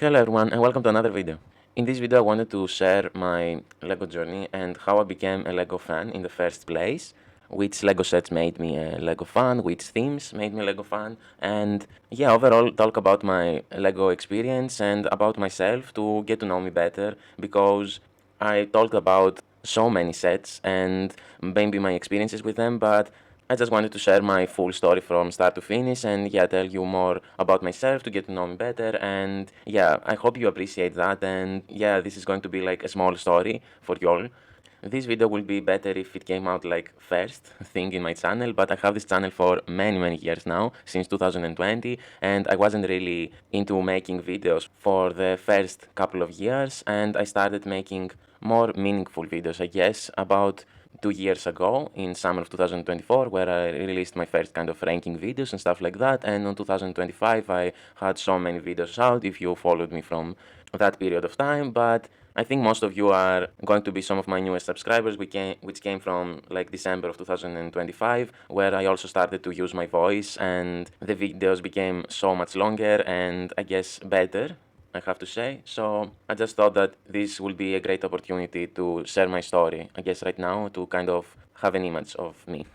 Hello everyone and welcome to another video. In this video I wanted to share my LEGO journey and how I became a LEGO fan in the first place, which LEGO sets made me a LEGO fan, which themes made me a LEGO fan, and yeah, overall talk about my LEGO experience and about myself to get to know me better, because I talked about so many sets and maybe my experiences with them, but I just wanted to share my full story from start to finish and yeah, tell you more about myself to get to know me better. And yeah, I hope you appreciate that. And yeah, this is going to be like a small story for you all. This video will be better if it came out like first thing in my channel, but I have this channel for many years now, since 2020, and I wasn't really into making videos for the first couple of years, and I started making more meaningful videos, I guess, about 2 years ago in summer of 2024, where I released my first kind of ranking videos and stuff like that. And in 2025 I had so many videos out if you followed me from that period of time. But I think most of you are going to be some of my newest subscribers, which came from like December of 2025, where I also started to use my voice and the videos became so much longer and I guess better, I have to say. So I just thought that this will be a great opportunity to share my story, I guess right now, to kind of have an image of me.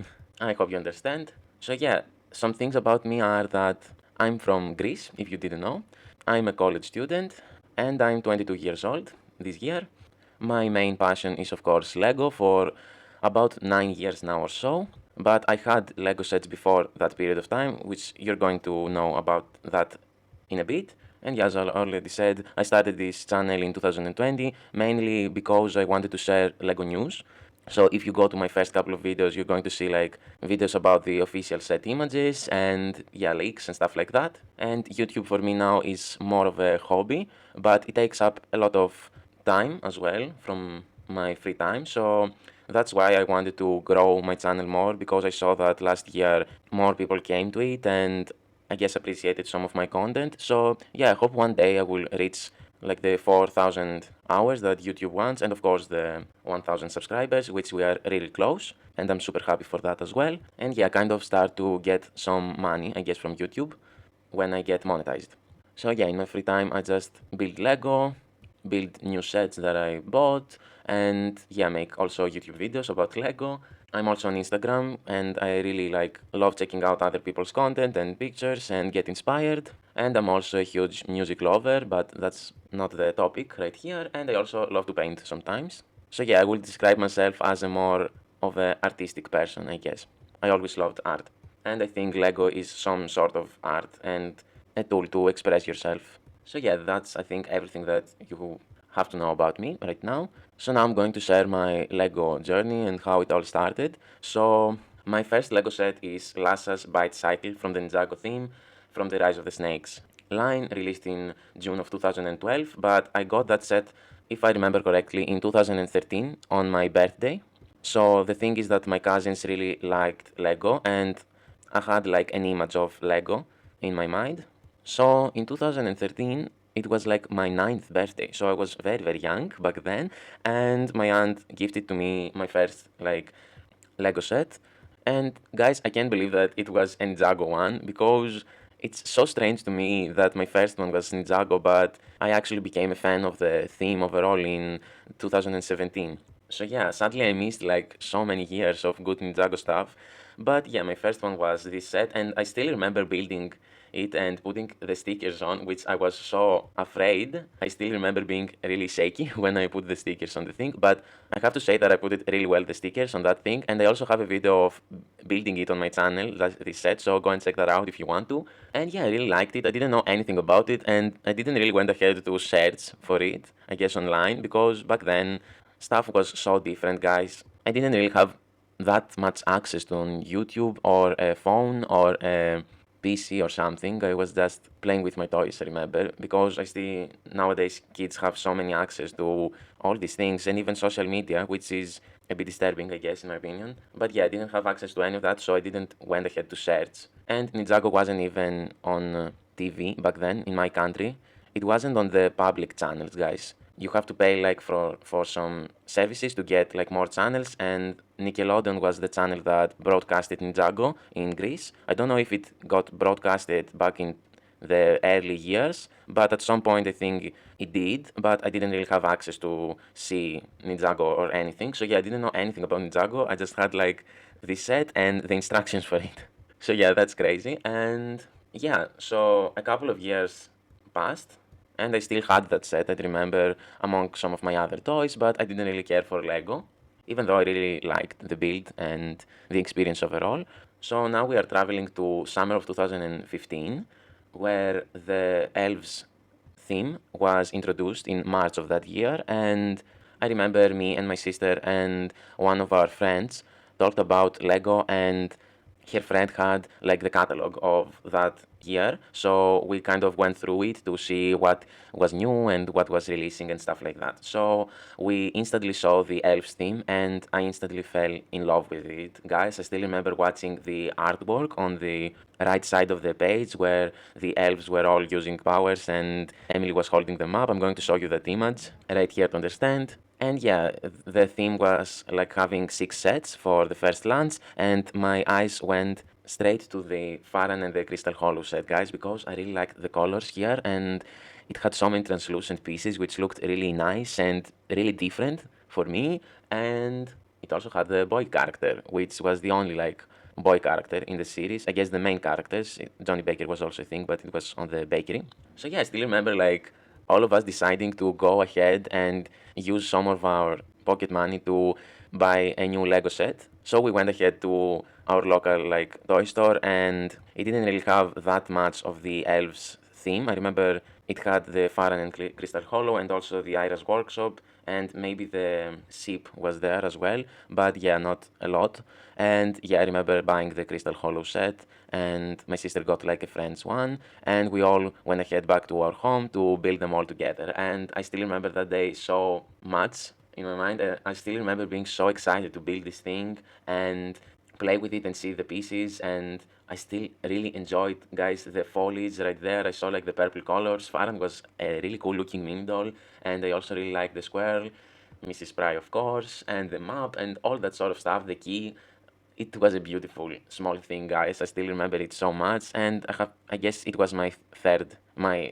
I hope you understand. So yeah, some things about me are that I'm from Greece, if you didn't know. I'm a college student and I'm 22 years old this year. My main passion is of course Lego for about 9 years now or so, but I had Lego sets before that period of time, which you're going to know about that in a bit. And yeah, as I already said, I started this channel in 2020 mainly because I wanted to share Lego news. So if you go to my first couple of videos, you're going to see like videos about the official set images and yeah, leaks and stuff like that. And YouTube for me now is more of a hobby, but it takes up a lot of time as well from my free time. So that's why I wanted to grow my channel more, because I saw that last year more people came to it and I guess appreciated some of my content. So yeah, I hope one day I will reach like the 4,000 hours that YouTube wants, and of course the 1,000 subscribers, which we are really close, and I'm super happy for that as well. And yeah, kind of start to get some money, I guess, from YouTube when I get monetized. So yeah, in my free time I just build Lego, build new sets that I bought, and yeah, make also YouTube videos about Lego. I'm also on Instagram and I really like love checking out other people's content and pictures and get inspired. And I'm also a huge music lover, but that's not the topic right here. And I also love to paint sometimes. So yeah, I will describe myself as a more of an artistic person, I guess. I always loved art. And I think Lego is some sort of art and a tool to express yourself. So yeah, that's I think everything that you have to know about me right now. So now I'm going to share my Lego journey and how it all started. So my first Lego set is Lassa's Bite Cycle from the Ninjago theme from the Rise of the Snakes line, released in June of 2012, but I got that set, if I remember correctly, in 2013 on my birthday. So the thing is that my cousins really liked Lego and I had like an image of Lego in my mind. So in 2013, it was like my ninth birthday. So I was very young back then, and my aunt gifted to me my first like Lego set. And guys, I can't believe that it was a Ninjago one, because it's so strange to me that my first one was Ninjago, but I actually became a fan of the theme overall in 2017. So yeah, sadly I missed like so many years of good Ninjago stuff. But yeah, my first one was this set, and I still remember building it and putting the stickers on, which I was so afraid. I still remember being really shaky when I put the stickers on the thing, but I have to say that I put it really well, the stickers on that thing, and I also have a video of building it on my channel, this set, so go and check that out if you want to. And yeah, I really liked it. I didn't know anything about it, and I didn't really went ahead to search for it, I guess online, because back then stuff was so different, guys. I didn't really have that much access to on YouTube or a phone or a PC or something. I was just playing with my toys, I remember, because I see nowadays kids have so many access to all these things and even social media, which is a bit disturbing, I guess, in my opinion. But yeah, I didn't have access to any of that, so I didn't went ahead to search. And Ninjago wasn't even on TV back then in my country. It wasn't on the public channels, guys. You have to pay like for some services to get like more channels, and Nickelodeon was the channel that broadcasted Ninjago in Greece. I don't know if it got broadcasted back in the early years, but at some point I think it did, but I didn't really have access to see Ninjago or anything. So yeah, I didn't know anything about Ninjago. I just had like the set and the instructions for it. So yeah, that's crazy. And yeah, so a couple of years passed, and I still had that set. I remember among some of my other toys, but I didn't really care for Lego, even though I really liked the build and the experience overall. So now we are traveling to summer of 2015, where the elves theme was introduced in March of that year, and I remember me and my sister and one of our friends talked about Lego, and her friend had like the catalog of that year, so we kind of went through it to see what was new and what was releasing and stuff like that. So we instantly saw the elves theme and I instantly fell in love with it. Guys, I still remember watching the artwork on the right side of the page where the elves were all using powers and Emily was holding them up. I'm going to show you that image right here to understand. And yeah, the theme was like having 6 sets for the first launch, and my eyes went straight to the Farran and the Crystal Hollow set, guys, because I really liked the colors here, and it had so many translucent pieces which looked really nice and really different for me. And it also had the boy character, which was the only like boy character in the series. I guess the main characters, Johnny Baker was also a thing, but it was on the bakery. So yeah, I still remember like all of us deciding to go ahead and use some of our pocket money to buy a new Lego set. So we went ahead to our local like toy store, and it didn't really have that much of the elves theme. I remember it had the Farran and Crystal Hollow and also the Ira's Workshop, and maybe the ship was there as well, but yeah, not a lot. And yeah, I remember buying the Crystal Hollow set, and my sister got like a friend's one, and we all went ahead back to our home to build them all together. And I still remember that day so much in my mind. I still remember being so excited to build this thing and play with it and see the pieces. And I still really enjoyed, guys, the foliage right there. I saw like the purple colors. Farron was a really cool looking mini doll, and I also really liked the squirrel, Mrs. Pry, of course, and the map and all that sort of stuff. The key. It was a beautiful small thing, guys. I still remember it so much, and I guess it was my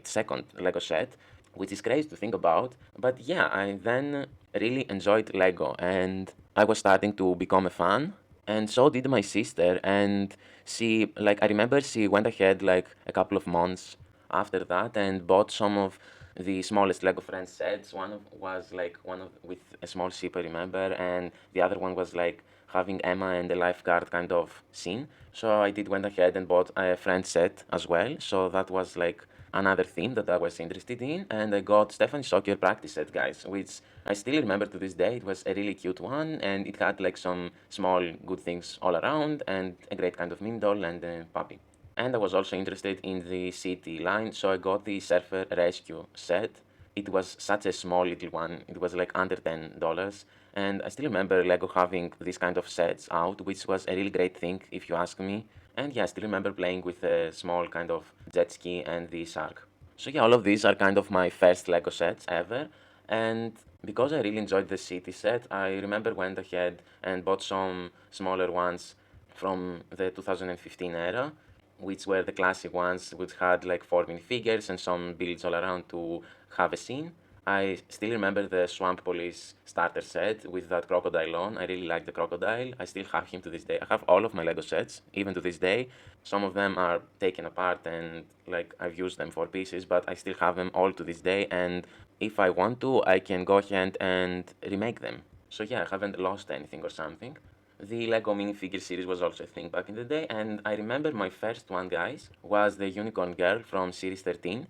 second Lego set, which is crazy to think about. But yeah, I then really enjoyed Lego, and I was starting to become a fan, and so did my sister. And I remember she went ahead like a couple of months after that and bought some of the smallest Lego Friends sets. Was like one of with a small ship, I remember, and the other one was like having Emma and the lifeguard kind of scene. So I did went ahead and bought a Friends set as well. So that was like another theme that I was interested in, and I got Stephanie Soccer practice set, guys, which I still remember to this day. It was a really cute one, and it had like some small good things all around, and a great kind of mini doll and a puppy. And I was also interested in the city line, so I got the Surfer Rescue set. It was such a small little one. It was like under $10. And I still remember Lego having these kind of sets out, which was a really great thing if you ask me. And yeah, I still remember playing with a small kind of jet ski and the shark. So yeah, all of these are kind of my first Lego sets ever. And because I really enjoyed the city set, I remember went ahead and bought some smaller ones from the 2015 era, which were the classic ones, which had like 4 minifigures and some builds all around to have a scene. I still remember the Swamp Police starter set with that crocodile on. I really like the crocodile. I still have him to this day. I have all of my Lego sets, even to this day. Some of them are taken apart and like I've used them for pieces, but I still have them all to this day. And if I want to, I can go ahead and remake them. So yeah, I haven't lost anything or something. The Lego minifigure series was also a thing back in the day, and I remember my first one, guys, was the Unicorn Girl from Series 13.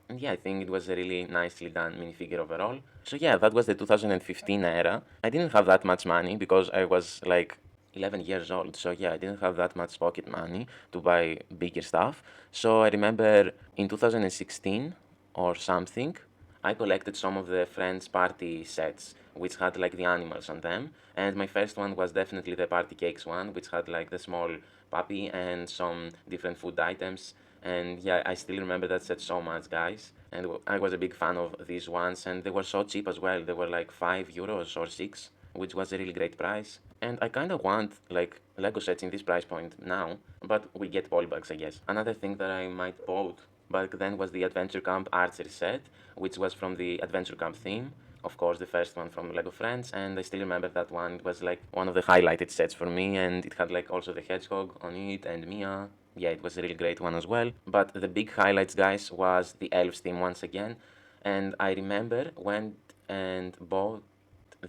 And yeah, I think it was a really nicely done minifigure overall. So yeah, that was the 2015 era. I didn't have that much money because I was like 11 years old. So yeah, I didn't have that much pocket money to buy bigger stuff. So I remember in 2016 or something, I collected some of the Friends Party sets, which had like the animals on them. And my first one was definitely the Party Cakes one, which had like the small puppy and some different food items. And yeah, I still remember that set so much, guys. And I was a big fan of these ones, and they were so cheap as well. They were like €5 or 6, which was a really great price. And I kind of want like Lego sets in this price point now, but we get polybags, I guess. Another thing that I might bought back then was the Adventure Camp Archery set, which was from the Adventure Camp theme. Of course, the first one from Lego Friends, and I still remember that one. It was like one of the highlighted sets for me, and it had like also the hedgehog on it and Mia. Yeah, it was a really great one as well. But the big highlights, guys, was the elves theme once again. And I remember went and bought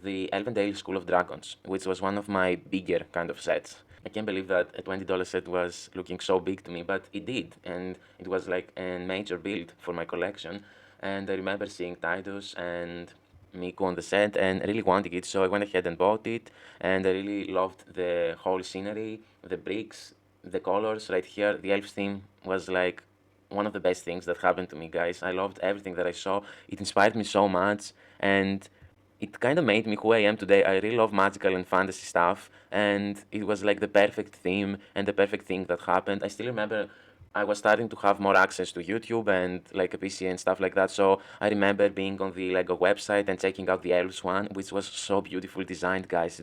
the Elvendale School of Dragons, which was one of my bigger kind of sets. I can't believe that a $20 set was looking so big to me, but it did, and it was like a major build for my collection. And I remember seeing Titus and Miku on the set and really wanting it, so I went ahead and bought it. And I really loved the whole scenery, the bricks, the colors right here. The elf theme was like one of the best things that happened to me, guys. I loved everything that I saw. It inspired me so much, and it kind of made me who I am today. I really love magical and fantasy stuff, and it was like the perfect theme and the perfect thing that happened. I still remember I was starting to have more access to YouTube and like a PC and stuff like that. So I remember being on the Lego website and checking out the Elves one, which was so beautiful designed, guys.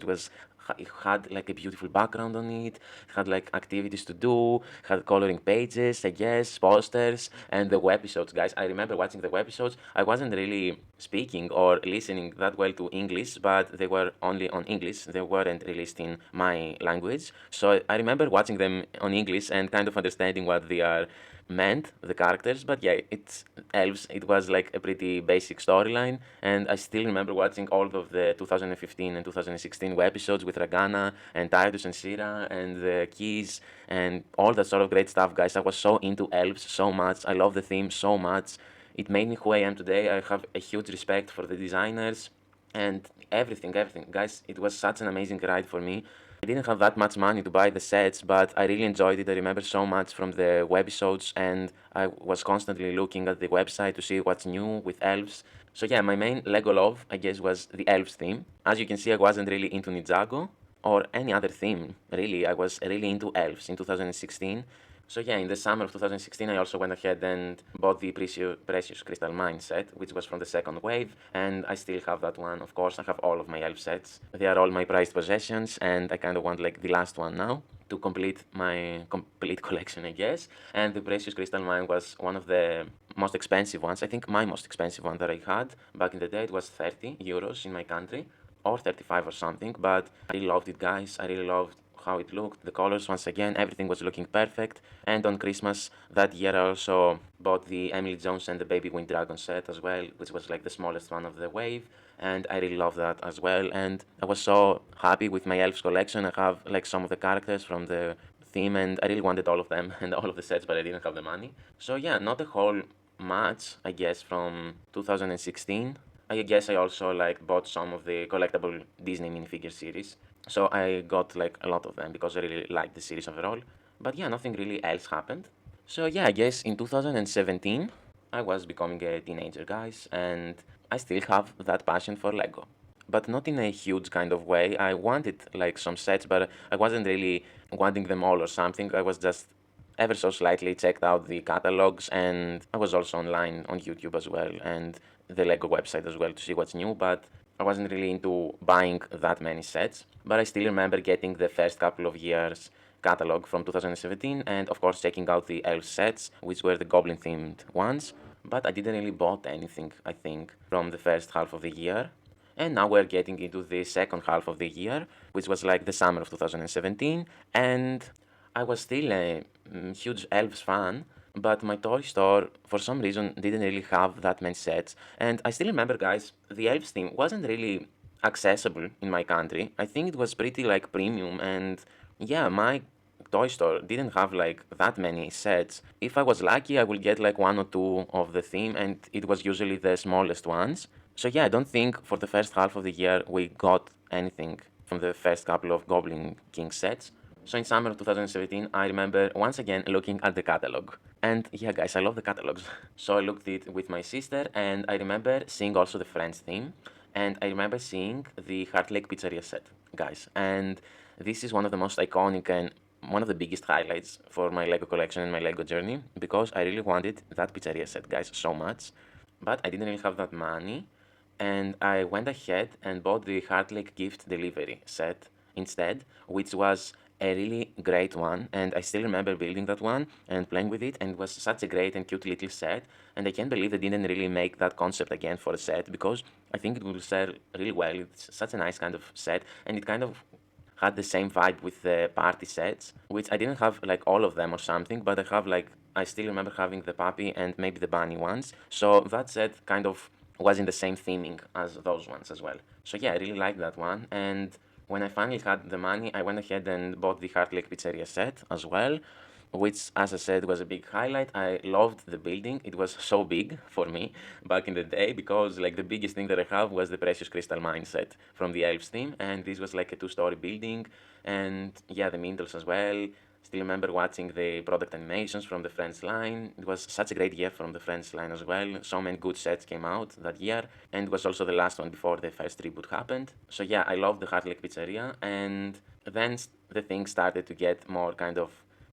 It had like a beautiful background on it. It had like activities to do, had coloring pages, I guess, posters, and the webisodes, guys. I remember watching the webisodes. I wasn't really speaking or listening that well to English, but they were only on English. They weren't released in my language. So I remember watching them on English and kind of understanding what they are meant, the characters. But yeah, it's elves. It was like a pretty basic storyline, and I still remember watching all of the 2015 and 2016 episodes with Ragana and Titus and Sira and the keys and all that sort of great stuff, guys. I was so into elves so much. I love the theme so much. It made me who I am today. I have a huge respect for the designers and everything, guys. It was such an amazing ride for me. I didn't have that much money to buy the sets, but I really enjoyed it. I remember so much from the webisodes, and I was constantly looking at the website to see what's new with elves. So yeah, my main Lego love, I guess, was the elves theme. As you can see, I wasn't really into Ninjago or any other theme, really. I was really into elves in 2016. So yeah, in the summer of 2016, I also went ahead and bought the Precious Crystal Mine set, which was from the second wave, and I still have that one. Of course, I have all of my elf sets. They are all my prized possessions, and I kind of want like the last one now to complete my complete collection, I guess. And the Precious Crystal Mine was one of the most expensive ones. I think my most expensive one that I had back in the day. It was 30 euros in my country, or 35 or something, but I really loved it, guys. I really loved how it looked, the colors, once again, everything was looking perfect. And on Christmas that year, I also bought the Emily Jones and the Baby Wind Dragon set as well, which was like the smallest one of the wave, and I really love that as well. And I was so happy with my elves collection. I have like some of the characters from the theme, and I really wanted all of them and all of the sets, but I didn't have the money. So yeah, not a whole much, I guess, from 2016. I guess I also like bought some of the collectible Disney minifigure series. So I got like a lot of them because I really liked the series overall. But yeah, nothing really else happened. So yeah, I guess in 2017 I was becoming a teenager, guys, and I still have that passion for Lego. But not in a huge kind of way. I wanted like some sets, but I wasn't really wanting them all or something. I was just ever so slightly checked out the catalogs, and I was also online on YouTube as well and the Lego website as well to see what's new, but I wasn't really into buying that many sets. But I still remember getting the first couple of years catalog from 2017 and of course checking out the elf sets, which were the goblin themed ones, but I didn't really bought anything, I think, from the first half of the year. And now we're getting into the second half of the year, which was like the summer of 2017, and I was still a huge elves fan, but my toy store, for some reason, didn't really have that many sets. And I still remember, guys, the elves theme wasn't really accessible in my country. I think it was pretty like premium, and yeah, my toy store didn't have like that many sets. If I was lucky, I would get like one or two of the theme, and it was usually the smallest ones. So yeah, I don't think for the first half of the year we got anything from the first couple of Goblin King sets. So in summer of 2017, I remember once again looking at the catalog. And yeah, guys, I love the catalogs. So I looked it with my sister, and I remember seeing also the Friends theme. And I remember seeing the Heart Lake Pizzeria set, guys. And this is one of the most iconic and one of the biggest highlights for my Lego collection and my Lego journey because I really wanted that pizzeria set, guys, so much. But I didn't really have that money, and I went ahead and bought the Heart Lake Gift Delivery set instead, which was a really great one, and I still remember building that one and playing with it, and it was such a great and cute little set. And I can't believe they didn't really make that concept again for a set, because I think it will sell really well. It's such a nice kind of set, and it kind of had the same vibe with the party sets, which I didn't have like all of them or something, but I have like, I still remember having the puppy and maybe the bunny ones. So that set kind of was in the same theming as those ones as well. So yeah, I really liked that one. And when I finally had the money, I went ahead and bought the Heart Lake Pizzeria set as well, which, as I said, was a big highlight. I loved the building. It was so big for me back in the day, because like the biggest thing that I have was the Precious Crystal Mine set from the Elves team, and this was like a two-story building, and yeah, the Mindles as well. Still remember watching the product animations from the French line. It was such a great year from the French line as well. So many good sets came out that year, and it was also the last one before the first reboot happened. So yeah, I loved the Heart Lake Pizzeria, and then the thing started to get more kind of,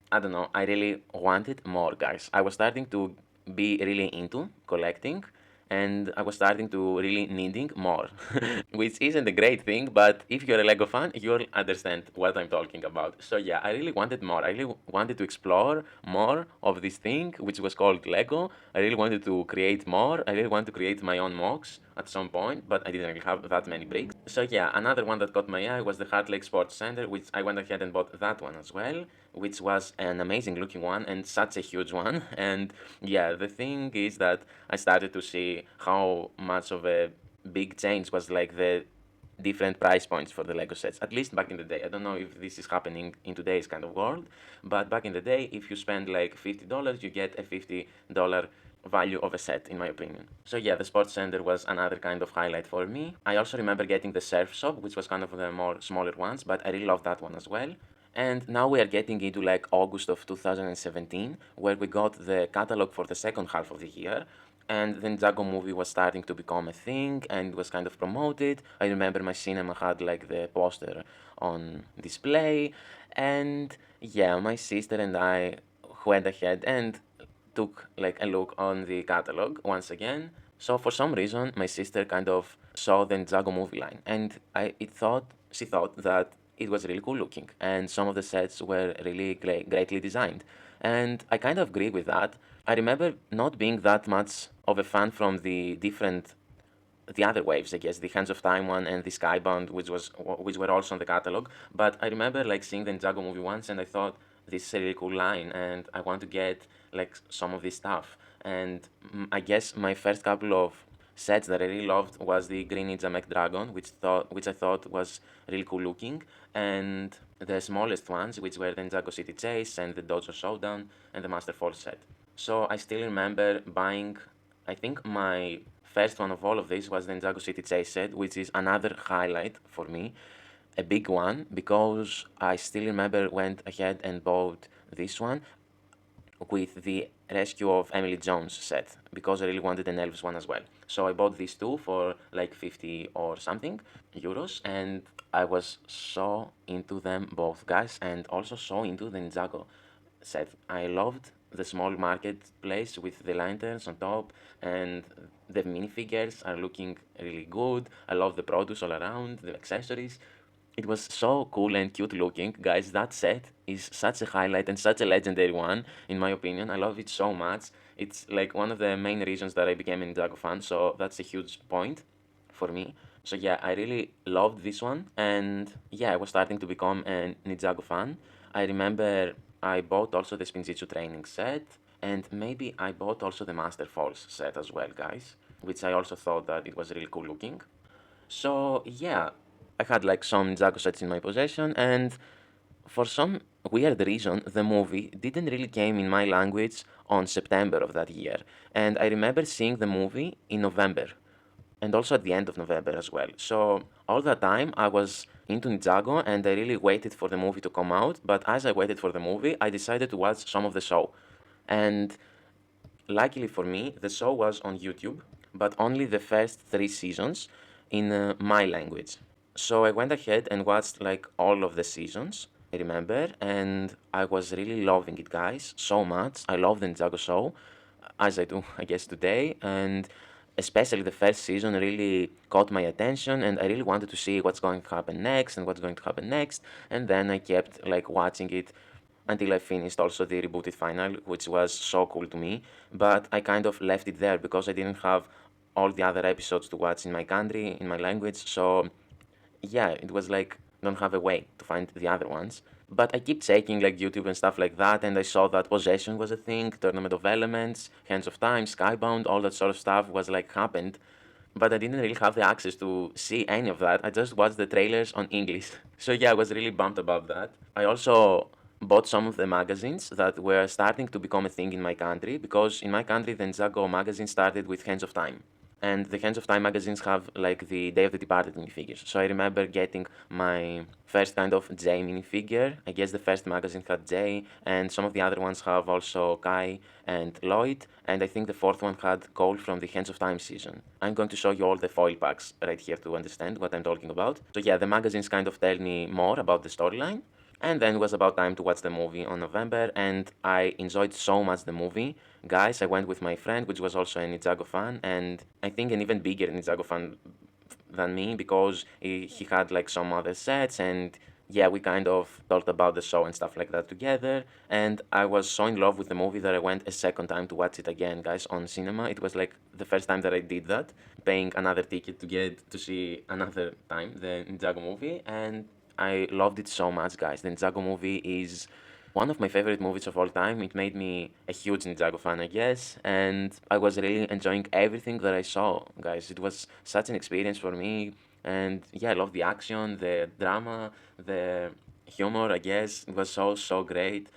I don't know, I really wanted more, guys. I was starting to be really into collecting, and I was starting to really needing more, which isn't a great thing, but if you're a Lego fan, you'll understand what I'm talking about. So yeah, I really wanted more. I really wanted to explore more of this thing, which was called Lego. I really wanted to create more. I really wanted to create my own mocks at some point, but I didn't really have that many bricks. So yeah, another one that caught my eye was the Heart Lake Sports Center, which I went ahead and bought that one as well, which was an amazing looking one and such a huge one. And yeah, the thing is that I started to see how much of a big change was like the different price points for the Lego sets, at least back in the day. I don't know if this is happening in today's kind of world, but back in the day, if you spend like $50, you get a $50 value of a set, in my opinion. So yeah, the Sports Center was another kind of highlight for me. I also remember getting the Surf Shop, which was kind of the more smaller ones, but I really love that one as well. And now we are getting into like August of 2017, where we got the catalog for the second half of the year. And the Ninjago movie was starting to become a thing and was kind of promoted. I remember my cinema had like the poster on display. And yeah, my sister and I went ahead and took like a look on the catalog once again. So for some reason, my sister kind of saw the Ninjago movie line, and she thought that it was really cool looking, and some of the sets were really greatly designed, and I kind of agree with that. I remember not being that much of a fan from the other waves, I guess, the Hands of Time one and the Skybound, which were also on the catalog. But I remember like seeing the Ninjago movie once, and I thought this is a really cool line, and I want to get like some of this stuff. And I guess my first couple of sets that I really loved was the Green Ninja Mech Dragon, which I thought was really cool looking, and the smallest ones, which were the Ninjago City Chase and the Dojo Showdown and the Master Fall set. So I still remember buying, I think my first one of all of this was the Ninjago City Chase set, which is another highlight for me, a big one, because I still remember went ahead and bought this one with the Rescue of Emily Jones set, because I really wanted an Elves one as well. So I bought these two for like 50 or something euros, and I was so into them both, guys, and also so into the Ninjago set. I loved the small marketplace with the lanterns on top, and the minifigures are looking really good. I love the produce all around, the accessories. It was so cool and cute looking. Guys, that set is such a highlight and such a legendary one, in my opinion. I love it so much. It's like one of the main reasons that I became a Ninjago fan, so that's a huge point for me. So yeah, I really loved this one, and yeah, I was starting to become a Ninjago fan. I remember I bought also the Spinjitzu training set, and maybe I bought also the Master Falls set as well, guys, which I also thought that it was really cool looking. So yeah, I had like some Ninjago sets in my possession, and for some weird reason, the movie didn't really came in my language on September of that year, and I remember seeing the movie in November, and also at the end of November as well. So all that time I was into Ninjago, and I really waited for the movie to come out. But as I waited for the movie, I decided to watch some of the show, and luckily for me, the show was on YouTube, but only the first three seasons in my language. So I went ahead and watched like all of the seasons, I remember, and I was really loving it, guys, so much. I love the Ninjago show, as I do, I guess, today. And especially the first season really caught my attention, and I really wanted to see what's going to happen next and what's going to happen next. And then I kept like watching it until I finished also the rebooted final, which was so cool to me. But I kind of left it there because I didn't have all the other episodes to watch in my country, in my language. So yeah, it was like don't have a way to find the other ones. But I keep checking like YouTube and stuff like that, and I saw that Possession was a thing, Tournament of Elements, Hands of Time, Skybound, all that sort of stuff was like happened. But I didn't really have the access to see any of that. I just watched the trailers on English. So yeah, I was really bummed about that. I also bought some of the magazines that were starting to become a thing in my country because in my country the Ninjago magazine started with Hands of Time. And the Hands of Time magazines have like the Day of the Departed minifigures. So I remember getting my first kind of J minifigure. I guess the first magazine had J, and some of the other ones have also Kai and Lloyd, and I think the fourth one had Cole from the Hands of Time season. I'm going to show you all the foil packs right here to understand what I'm talking about. So yeah, the magazines kind of tell me more about the storyline. And then it was about time to watch the movie on November, and I enjoyed so much the movie. Guys, I went with my friend, which was also a Ninjago fan, and I think an even bigger Ninjago fan than me because he had like some other sets, and yeah, we kind of talked about the show and stuff like that together. And I was so in love with the movie that I went a second time to watch it again, guys, on cinema. It was like the first time that I did that, paying another ticket to get to see another time the Ninjago movie, and I loved it so much, guys. The Ninjago movie is one of my favorite movies of all time. It made me a huge Ninjago fan, I guess, and I was really enjoying everything that I saw, guys. It was such an experience for me, and yeah, I love the action, the drama, the humor, I guess. It was so great.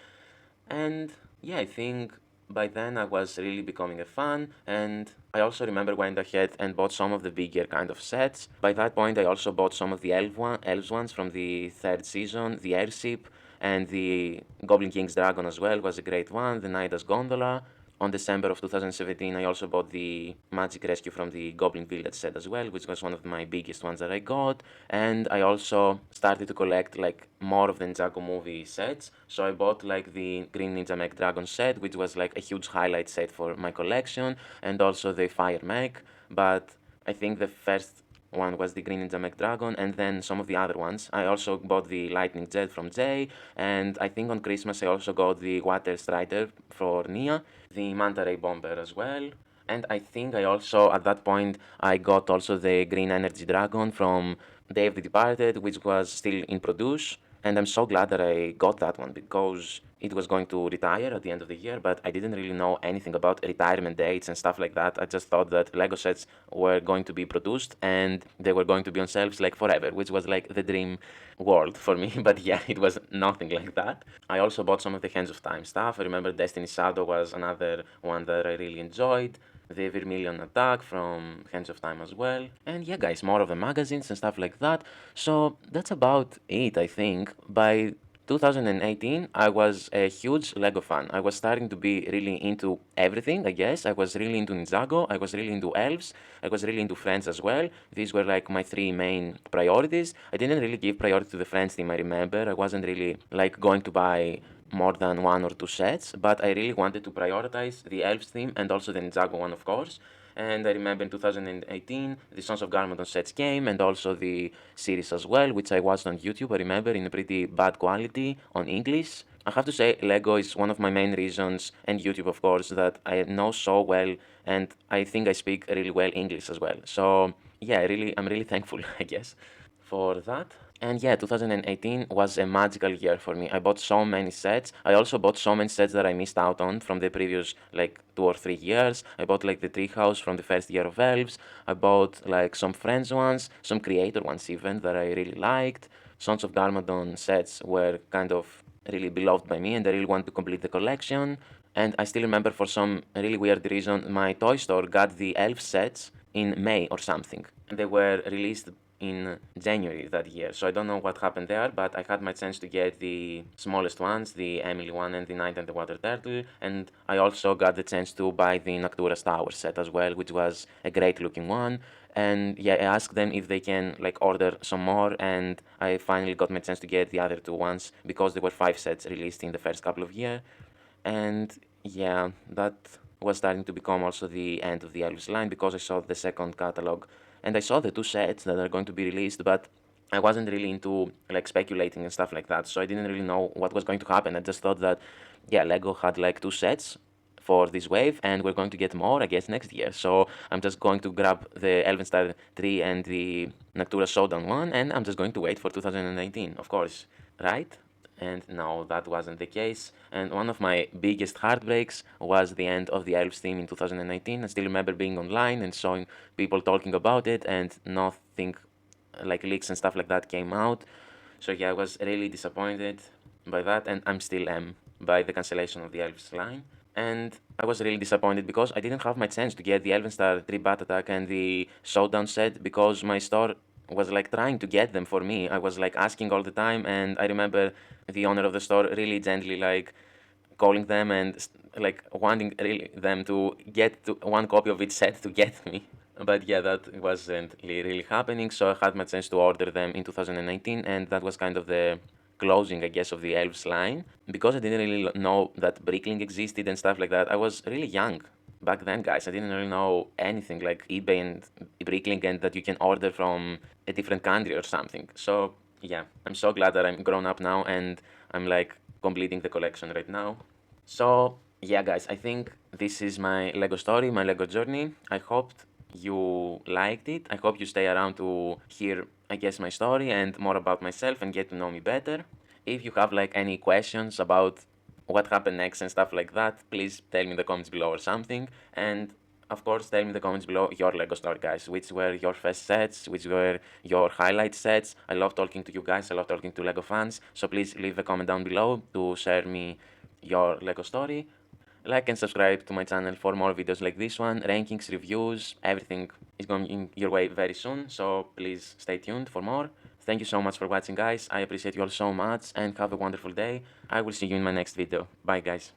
And yeah, I think by then I was really becoming a fan, and I also remember went ahead and bought some of the bigger kind of sets. By that point, I also bought some of the elves ones from the third season, the airship, and the Goblin King's Dragon as well was a great one, the Naida's Gondola. On December of 2017, I also bought the Magic Rescue from the Goblin Village set as well, which was one of my biggest ones that I got. And I also started to collect like more of the Ninjago movie sets. So I bought like the Green Ninja Mech Dragon set, which was like a huge highlight set for my collection, and also the Fire Mech. But I think the first one was the Green Ninja Mech Dragon, and then some of the other ones. I also bought the Lightning Jet from Jay, and I think on Christmas I also got the Water Strider for Nia, the Manta Ray Bomber as well. And I think I also, at that point, I got also the Green Energy Dragon from Day of the Departed, which was still in produce. And I'm so glad that I got that one because it was going to retire at the end of the year, but I didn't really know anything about retirement dates and stuff like that. I just thought that Lego sets were going to be produced and they were going to be on shelves like forever, which was like the dream world for me. But yeah, it was nothing like that. I also bought some of the Hands of Time stuff. I remember Destiny Shadow was another one that I really enjoyed, the Vermilion Attack from Hands of Time as well. And yeah, guys, more of the magazines and stuff like that. So that's about it, I think. By 2018, I was a huge Lego fan. I was starting to be really into everything, I guess. I was really into Ninjago, I was really into elves, I was really into Friends as well. These were like my three main priorities. I didn't really give priority to the Friends team, I remember. I wasn't really like going to buy more than one or two sets, but I really wanted to prioritize the Elves theme and also the Ninjago one, of course. And I remember in 2018, the Sons of Garmadon sets came, and also the series as well, which I watched on YouTube, I remember, in a pretty bad quality on English. I have to say, Lego is one of my main reasons, and YouTube, of course, that I know so well, and I think I speak really well English as well. So, yeah, I'm really thankful, I guess, for that. And yeah, 2018 was a magical year for me. I bought so many sets. I also bought so many sets that I missed out on from the previous like 2 or 3 years. I bought like the Treehouse from the first year of Elves. I bought like some Friends ones, some Creator ones even that I really liked. Sons of Garmadon sets were kind of really beloved by me, and I really want to complete the collection. And I still remember for some really weird reason, my toy store got the elf sets in May or something. They were released in January that year, so I don't know what happened there, but I had my chance to get the smallest ones, the Emily one and the Knight and the Water Turtle, and I also got the chance to buy the Noctura's Tower set as well, which was a great looking one. And yeah, I asked them if they can like order some more, and I finally got my chance to get the other two ones because there were 5 sets released in the first couple of years. And yeah, that was starting to become also the end of the Elvis line, because I saw the second catalog and I saw the two sets that are going to be released, but I wasn't really into like speculating and stuff like that, so I didn't really know what was going to happen. I just thought that, yeah, Lego had like two sets for this wave, and we're going to get more, I guess, next year. So I'm just going to grab the Elvenstar 3 and the Noctura Showdown 1, and I'm just going to wait for 2019, of course, right? And no, that wasn't the case. And one of my biggest heartbreaks was the end of the Elves theme in 2019. I still remember being online and showing people talking about it, and nothing like leaks and stuff like that came out. So yeah, I was really disappointed by that, and I'm still am by the cancellation of the Elves line. And I was really disappointed because I didn't have my chance to get the Elvenstar 3 Bat Attack and the Showdown set, because my store was like trying to get them for me. I was like asking all the time, and I remember the owner of the store really gently like calling them and like wanting really them to get to one copy of each set to get me. But yeah, that wasn't really happening, so I had my chance to order them in 2019, and that was kind of the closing, I guess, of the Elves line. Because I didn't really know that Bricklink existed and stuff like that, I was really young back then, guys. I didn't really know anything like eBay and Bricklink, and that you can order from a different country or something. So yeah, I'm so glad that I'm grown up now, and I'm like completing the collection right now. So yeah, guys, I think this is my Lego story, my Lego journey. I hoped you liked it. I hope you stay around to hear, I guess, my story and more about myself and get to know me better. If you have like any questions about what happened next and stuff like that, please tell me in the comments below or something. And of course, tell me in the comments below your Lego story, guys. Which were your first sets? Which were your highlight sets? I love talking to you guys. I love talking to Lego fans. So please leave a comment down below to share me your Lego story. Like and subscribe to my channel for more videos like this one, rankings, reviews, everything is going your way very soon, so please stay tuned for more. Thank you so much for watching, guys. I appreciate you all so much, and have a wonderful day. I will see you in my next video. Bye, guys.